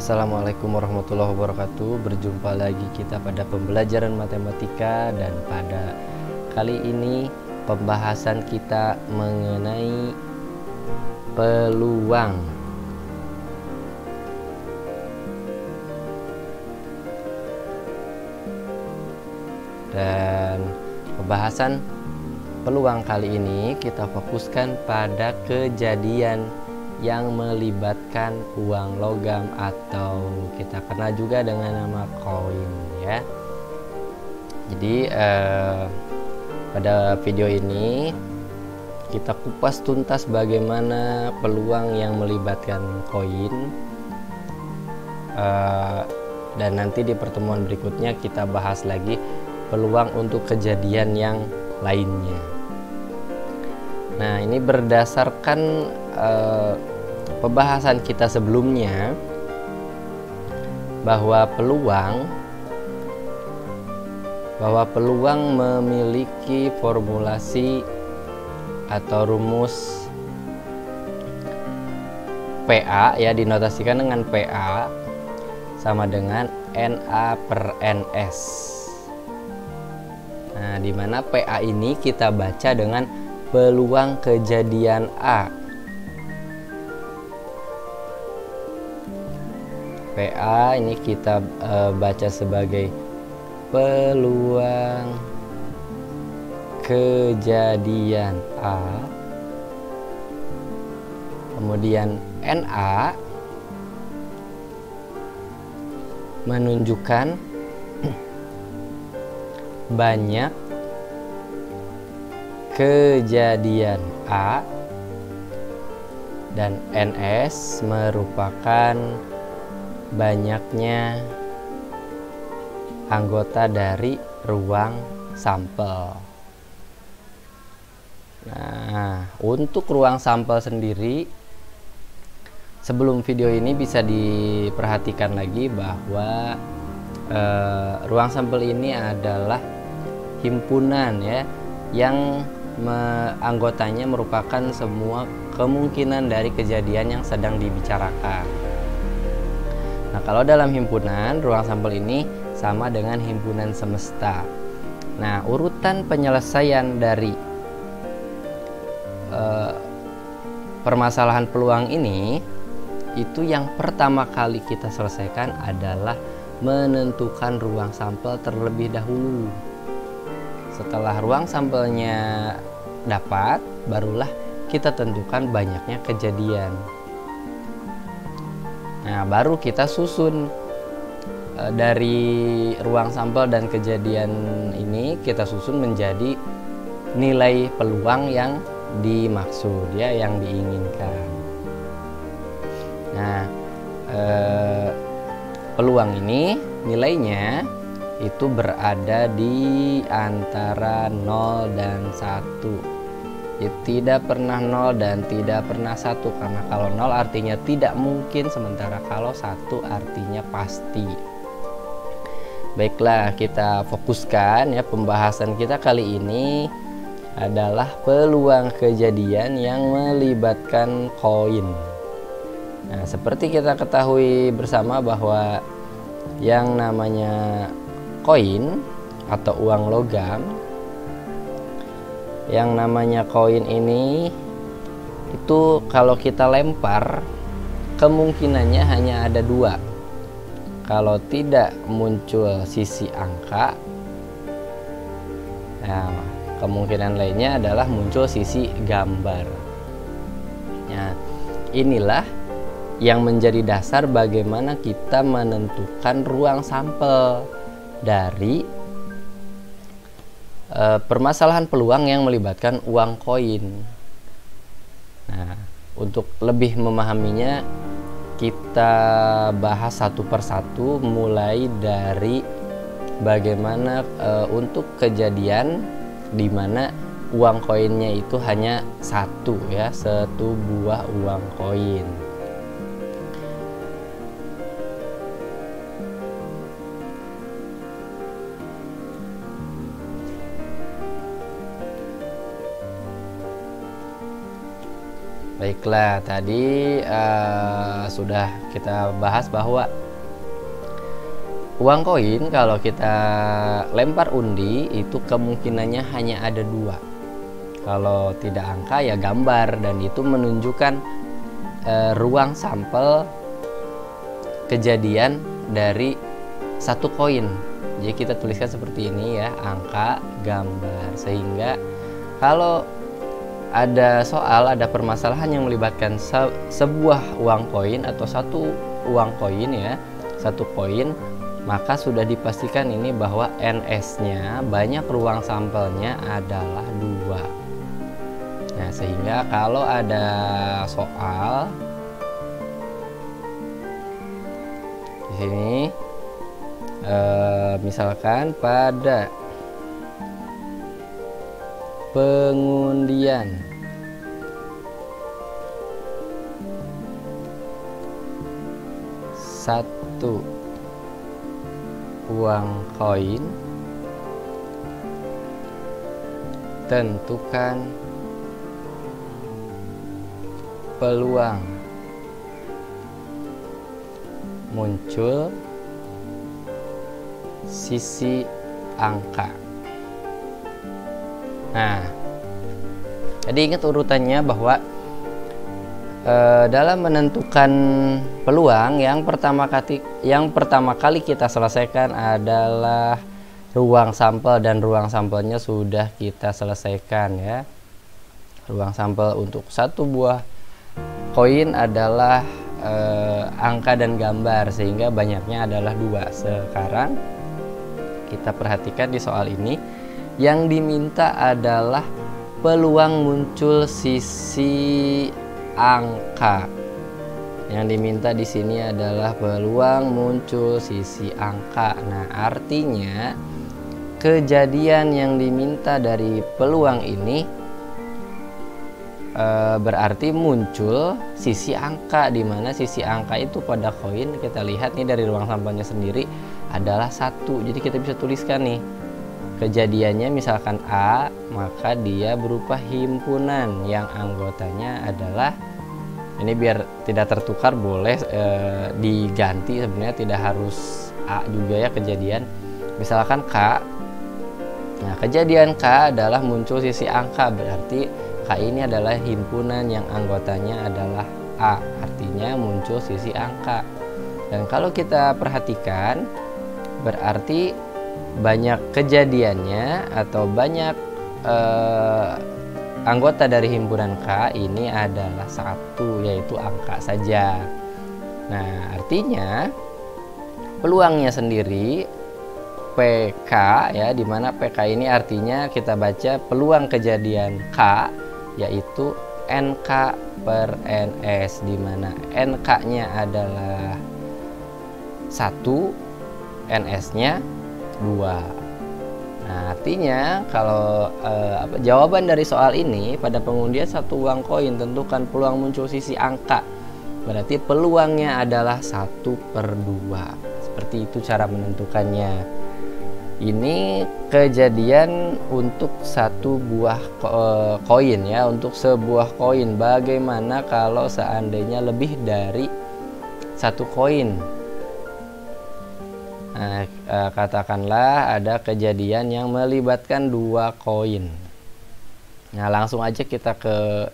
Assalamualaikum warahmatullahi wabarakatuh. Berjumpa lagi kita pada pembelajaran matematika, dan pada kali ini pembahasan kita mengenai peluang. Dan pembahasan peluang kali ini kita fokuskan pada kejadian yang melibatkan uang logam atau kita kenal juga dengan nama koin ya. Jadi pada video ini kita kupas tuntas bagaimana peluang yang melibatkan koin, dan nanti di pertemuan berikutnya kita bahas lagi peluang untuk kejadian yang lainnya. Nah, ini berdasarkan pembahasan kita sebelumnya bahwa peluang memiliki formulasi atau rumus PA, ya, dinotasikan dengan PA sama dengan NA per NS. Nah, di mana PA ini kita baca dengan peluang kejadian A. PA ini kita baca sebagai peluang kejadian A. Kemudian NA menunjukkan banyak kejadian A, dan NS merupakan banyaknya anggota dari ruang sampel. Nah, untuk ruang sampel sendiri, sebelum video ini bisa diperhatikan lagi bahwa ruang sampel ini adalah himpunan ya, yang anggotanya merupakan semua kemungkinan dari kejadian yang sedang dibicarakan. Nah, kalau dalam himpunan, ruang sampel ini sama dengan himpunan semesta. Nah, urutan penyelesaian dari permasalahan peluang ini, itu yang pertama kali kita selesaikan adalah menentukan ruang sampel terlebih dahulu. Setelah ruang sampelnya dapat, barulah kita tentukan banyaknya kejadian. Nah, baru kita susun dari ruang sampel dan kejadian ini, kita susun menjadi nilai peluang yang dimaksud ya, yang diinginkan. Nah, peluang ini nilainya itu berada di antara 0 dan 1. Ya, tidak pernah 0 dan tidak pernah 1, karena kalau 0 artinya tidak mungkin, sementara kalau 1 artinya pasti. Baiklah, kita fokuskan ya, pembahasan kita kali ini adalah peluang kejadian yang melibatkan koin. Nah, seperti kita ketahui bersama bahwa yang namanya koin atau uang logam, yang namanya koin ini itu kalau kita lempar, kemungkinannya hanya ada 2. Kalau tidak muncul sisi angka, nah, kemungkinan lainnya adalah muncul sisi gambar. Nah, inilah yang menjadi dasar bagaimana kita menentukan ruang sampel dari permasalahan peluang yang melibatkan uang koin. Nah, untuk lebih memahaminya, kita bahas satu persatu, mulai dari bagaimana untuk kejadian di mana uang koinnya itu hanya 1 ya, 1 buah uang koin. Baiklah, tadi sudah kita bahas bahwa uang koin kalau kita lempar undi itu kemungkinannya hanya ada dua. Kalau tidak angka ya gambar, dan itu menunjukkan ruang sampel kejadian dari satu koin. Jadi kita tuliskan seperti ini ya, angka, gambar. Sehingga kalau ada soal, ada permasalahan yang melibatkan sebuah uang koin atau satu uang koin ya, satu koin, maka sudah dipastikan ini bahwa NS-nya banyak ruang sampelnya adalah dua. Nah, sehingga kalau ada soal di sini misalkan pada pengundian satu uang koin, tentukan peluang muncul sisi angka. Nah, jadi ingat urutannya bahwa dalam menentukan peluang yang pertama kali kita selesaikan adalah ruang sampel, dan ruang sampelnya sudah kita selesaikan ya. Ruang sampel untuk satu buah koin adalah angka dan gambar, sehingga banyaknya adalah dua. Sekarang kita perhatikan di soal ini, yang diminta adalah peluang muncul sisi angka. Yang diminta di sini adalah peluang muncul sisi angka. Nah, artinya kejadian yang diminta dari peluang ini berarti muncul sisi angka, di mana sisi angka itu pada koin kita lihat nih dari ruang sampelnya sendiri adalah 1. Jadi kita bisa tuliskan nih kejadiannya, misalkan A, maka dia berupa himpunan yang anggotanya adalah, ini biar tidak tertukar boleh diganti, sebenarnya tidak harus A juga ya kejadian, misalkan K. Nah, kejadian K adalah muncul sisi angka, berarti K ini adalah himpunan yang anggotanya adalah A, artinya muncul sisi angka. Dan kalau kita perhatikan, berarti banyak kejadiannya atau banyak anggota dari himpunan K ini adalah 1, yaitu angka saja. Nah, artinya peluangnya sendiri PK ya, dimana PK ini artinya kita baca peluang kejadian K yaitu NK per NS, dimana NK-nya adalah 1, NS-nya 2. Nah, artinya kalau jawaban dari soal ini pada pengundian satu uang koin tentukan peluang muncul sisi angka, berarti peluangnya adalah 1/2. Seperti itu cara menentukannya. Ini kejadian untuk satu buah koin ya, untuk sebuah koin. Bagaimana kalau seandainya lebih dari satu koin? Nah, katakanlah ada kejadian yang melibatkan 2 koin. Nah, langsung aja kita ke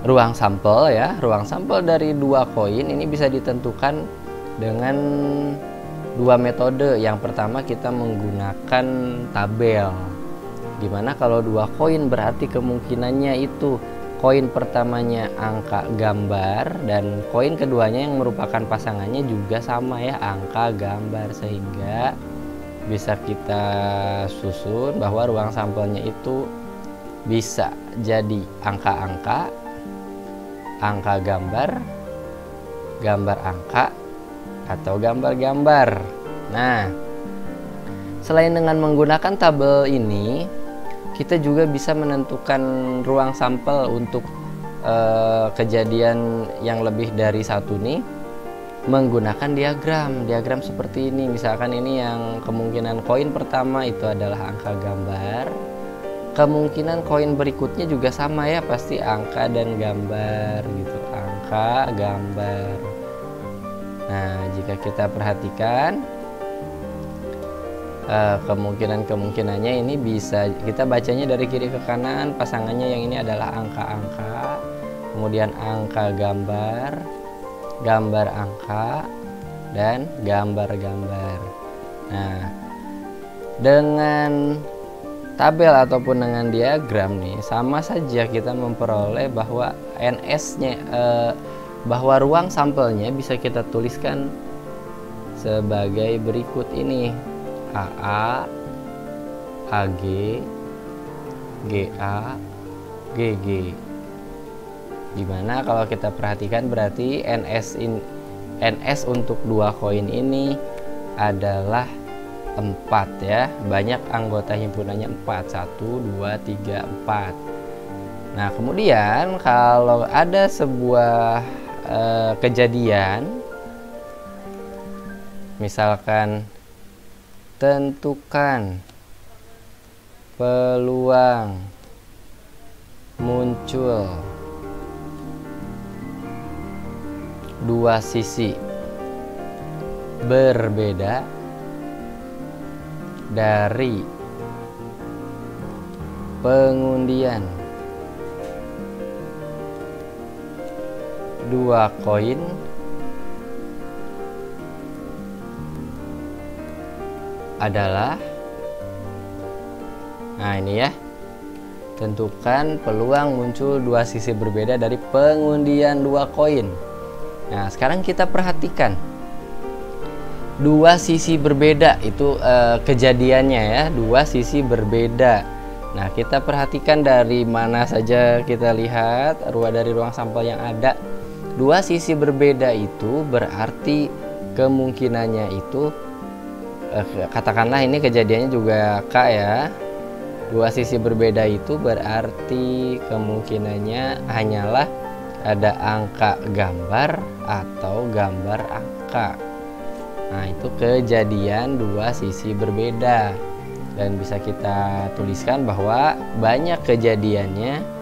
ruang sampel ya. Ruang sampel dari 2 koin ini bisa ditentukan dengan 2 metode. Yang pertama kita menggunakan tabel, dimana kalau 2 koin berarti kemungkinannya itu koin pertamanya angka gambar dan koin keduanya yang merupakan pasangannya juga sama ya, angka gambar, sehingga bisa kita susun bahwa ruang sampelnya itu bisa jadi angka-angka, angka gambar, gambar angka, atau gambar-gambar. Nah, selain dengan menggunakan tabel ini, kita juga bisa menentukan ruang sampel untuk kejadian yang lebih dari 1 nih menggunakan diagram seperti ini. Misalkan ini yang kemungkinan koin pertama itu adalah angka gambar, kemungkinan koin berikutnya juga sama ya, pasti angka dan gambar gitu, angka, gambar. Nah, jika kita perhatikan kemungkinannya ini bisa kita bacanya dari kiri ke kanan. Pasangannya yang ini adalah angka-angka, kemudian angka gambar, gambar angka, dan gambar-gambar. Nah, dengan tabel ataupun dengan diagram nih sama saja kita memperoleh bahwa NS-nya bahwa ruang sampelnya bisa kita tuliskan sebagai berikut ini: AA, AG, GA, GG. Dimana kalau kita perhatikan berarti NS untuk dua koin ini adalah 4 ya. Banyak anggota himpunannya 4, 1, 2, 3, 4. Nah, kemudian kalau ada sebuah kejadian, misalkan tentukan peluang muncul dua sisi berbeda dari pengundian dua koin adalah, nah ini ya, tentukan peluang muncul dua sisi berbeda dari pengundian dua koin. Nah, sekarang kita perhatikan dua sisi berbeda itu kejadiannya ya, dua sisi berbeda. Nah, kita perhatikan dari mana saja kita lihat dari ruang sampel yang ada. Dua sisi berbeda itu berarti kemungkinannya itu katakanlah ini kejadiannya juga K ya. Dua sisi berbeda itu berarti kemungkinannya hanyalah ada angka gambar atau gambar angka. Nah, itu kejadian dua sisi berbeda. Dan bisa kita tuliskan bahwa banyak kejadiannya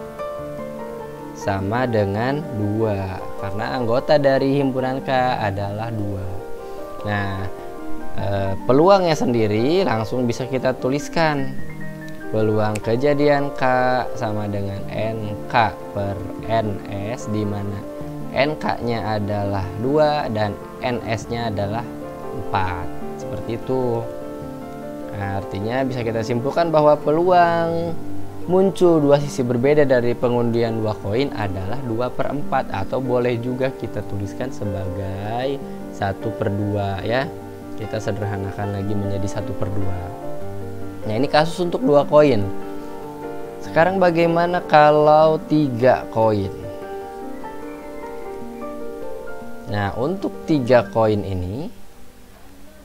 sama dengan 2 karena anggota dari himpunan K adalah 2. Nah, peluangnya sendiri langsung bisa kita tuliskan. Peluang kejadian K sama dengan NK per NS, di mana NK-nya adalah 2 dan NS-nya adalah 4. Seperti itu. Nah, artinya bisa kita simpulkan bahwa peluang muncul dua sisi berbeda dari pengundian dua koin adalah 2/4, atau boleh juga kita tuliskan sebagai 1/2 ya. Kita sederhanakan lagi menjadi 1/2. Nah, ini kasus untuk 2 koin. Sekarang bagaimana kalau 3 koin? Nah, untuk 3 koin ini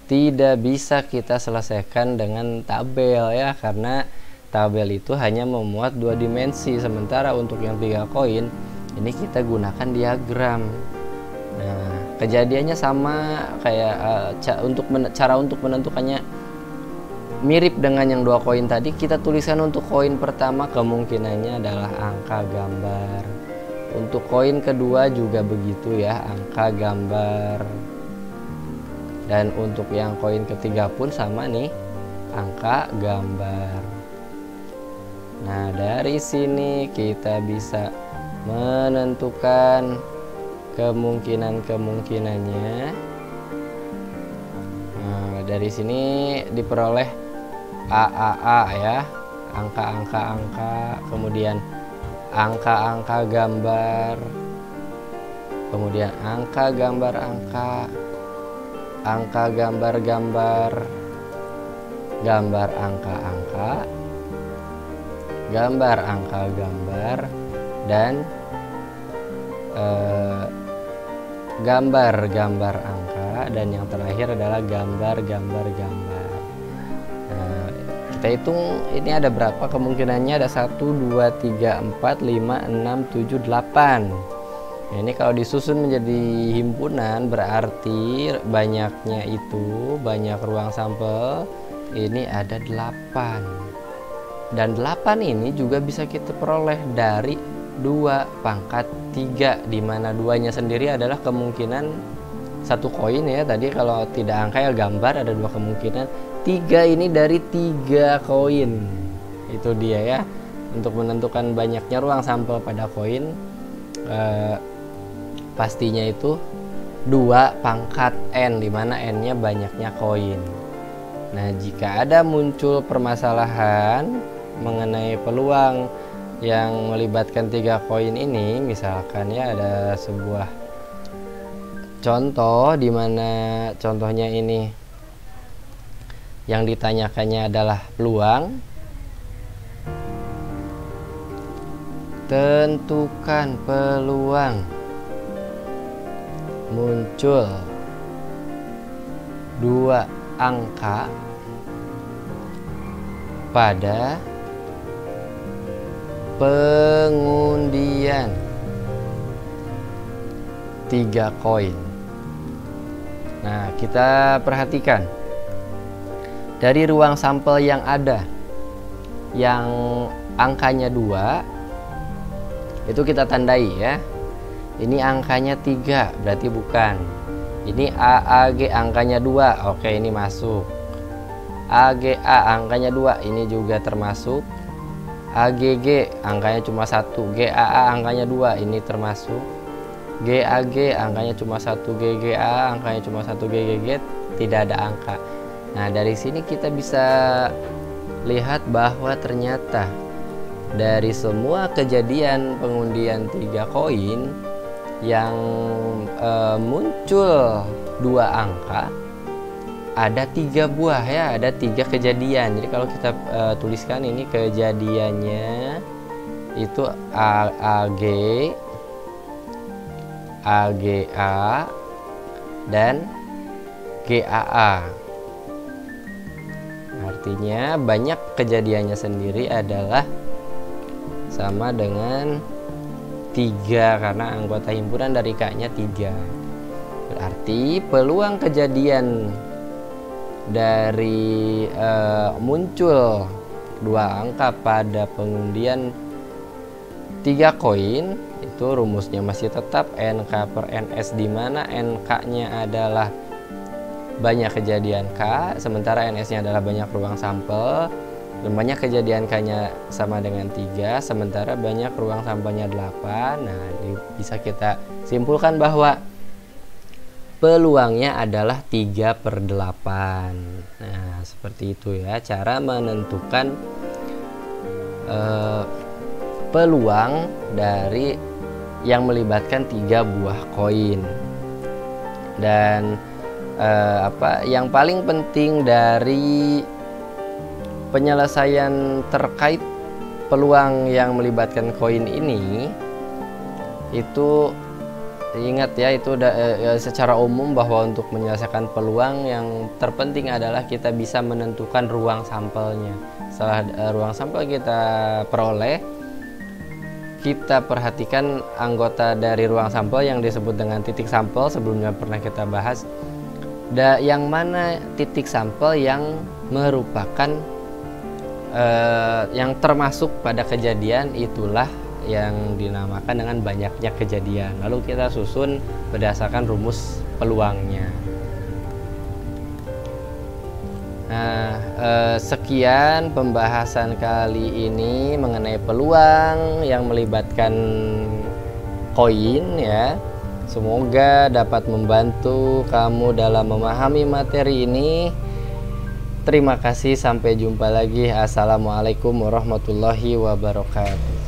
tidak bisa kita selesaikan dengan tabel ya, karena tabel itu hanya memuat 2 dimensi. Sementara untuk yang 3 koin ini kita gunakan diagram. Nah, kejadiannya sama kayak cara untuk menentukannya mirip dengan yang 2 koin tadi. Kita tuliskan untuk koin pertama kemungkinannya adalah angka gambar. Untuk koin kedua juga begitu ya, angka gambar. Dan untuk yang koin ketiga pun sama nih, angka gambar. Nah, dari sini kita bisa menentukan kemungkinannya. Nah, dari sini diperoleh AAA ya, angka-angka, kemudian angka-angka gambar, kemudian angka gambar angka, angka gambar-gambar, gambar angka-angka, gambar angka gambar, dan gambar-gambar angka, dan yang terakhir adalah gambar-gambar gambar. Nah, kita hitung ini ada berapa kemungkinannya, ada 1, 2, 3, 4, 5, 6, 7, 8. Nah, ini kalau disusun menjadi himpunan berarti banyaknya itu, banyak ruang sampel ini ada 8. Dan 8 ini juga bisa kita peroleh dari 2 pangkat 3, di mana 2-nya sendiri adalah kemungkinan 1 koin ya. Tadi kalau tidak angka ya gambar, ada 2 kemungkinan. 3 ini dari 3 koin. Itu dia ya. Untuk menentukan banyaknya ruang sampel pada koin, pastinya itu 2 pangkat N, di mana N-nya banyaknya koin. Nah, jika ada muncul permasalahan mengenai peluang yang melibatkan 3 koin ini, misalkan ya ada sebuah contoh di mana contohnya ini yang ditanyakannya adalah peluang. Tentukan peluang muncul 2 angka pada pengundian 3 koin. Nah, kita perhatikan dari ruang sampel yang ada yang angkanya 2, itu kita tandai ya. Ini angkanya 3, berarti bukan. Ini AAG angkanya 2, oke, ini masuk. AGA angkanya 2, ini juga termasuk. AGG angkanya cuma 1, GAA angkanya 2, ini termasuk. GAG angkanya cuma 1, GGA angkanya cuma 1, GGG tidak ada angka. Nah, dari sini kita bisa lihat bahwa ternyata dari semua kejadian pengundian 3 koin yang muncul 2 angka, ada 3 buah ya, ada 3 kejadian. Jadi kalau kita tuliskan ini kejadiannya itu AG, AGA, dan GAA. Artinya banyak kejadiannya sendiri adalah sama dengan 3, karena anggota himpunan dari K-nya 3. Berarti peluang kejadian dari muncul 2 angka pada pengundian 3 koin itu rumusnya masih tetap NK per NS, di mana NK-nya adalah banyak kejadian K, sementara NS-nya adalah banyak ruang sampel. Banyak kejadian K-nya sama dengan 3, sementara banyak ruang sampelnya 8. Nah, bisa kita simpulkan bahwa peluangnya adalah 3/8. Nah, seperti itu ya cara menentukan peluang dari yang melibatkan 3 buah koin. Dan yang paling penting dari penyelesaian terkait peluang yang melibatkan koin ini, itu ingat ya, itu secara umum bahwa untuk menyelesaikan peluang yang terpenting adalah kita bisa menentukan ruang sampelnya. Setelah ruang sampel kita peroleh, kita perhatikan anggota dari ruang sampel yang disebut dengan titik sampel, sebelumnya pernah kita bahas. Yang mana titik sampel yang merupakan yang termasuk pada kejadian, itulah yang dinamakan dengan banyaknya kejadian. Lalu kita susun berdasarkan rumus peluangnya. Nah, sekian pembahasan kali ini mengenai peluang yang melibatkan koin ya. Semoga dapat membantu kamu dalam memahami materi ini. Terima kasih, sampai jumpa lagi. Assalamualaikum warahmatullahi wabarakatuh.